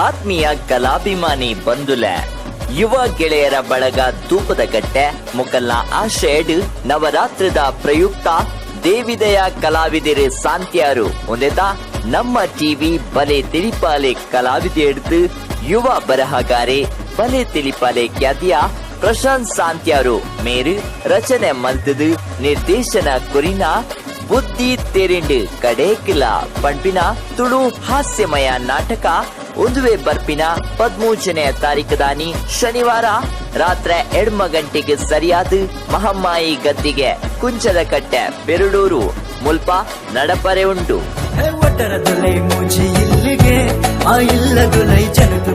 ಆತ್ಮೀಯ ಕಲಾಭಿಮಾನಿ ಬಂಧುಲೆ ಯುವ ಗೆಳೆಯರ ಬಳಗ ತೂಪದ ಕಟ್ಟೆ ಮುಕಲ್ನ ಆಶೇಡ್ ನವರಾತ್ರಿದ ಪ್ರಯುಕ್ತ ದೇವಿದಯ ಕಲಾವಿದರೆ ಸಾಂತ್ಯಾರು ಒಂದೇತ ನಮ್ಮ ಟಿವಿ ಬಲೆ ತಿಳಿಪಾಲೆ ಕಲಾವಿದೆ எடுத்து ಯುವ ಬರಹಗಾರೆ ಬಲೆ ತಿಳಿಪಾಲೆ ಖ್ಯಾತಿಯ ಪ್ರಶಾಂತ್ ಸಾಂತ್ಯಾರು ಮೇರು ರಚನೆ ಮಲ್ತದು ನಿರ್ದೇಶನ ಕೊರಿನ ಬುದ್ಧಿ ತೆರಿಂಡು ಕಡೇಕಿಲ ಪಂಪಿನ ತುಳು ಹಾಸ್ಯಮಯ ನಾಟಕ ಒಂದುವೆ ಬರ್ಪಿನ 13ನೇ ತಾರೀಖದಾನಿ ಶನಿವಾರ ರಾತ್ರಿ 2 ಗಂಟೆಗೆ ಸರಿಯಾದ ಮಹಮ್ಮಾಯಿ ಗದ್ದಿಗೆ ಕುಂಚದ ಕಟ್ಟೆ ಬೆರಡೂರು ಮುಲ್ಪ ನಡಪರೆ ಉಂಟು. ಒಟ್ಟರದೊಲೈ ಮೂಜಿ ಇಲ್ಲಿಗೆ ಆ ಇಲ್ಲದೊಲೈ ಜನಕ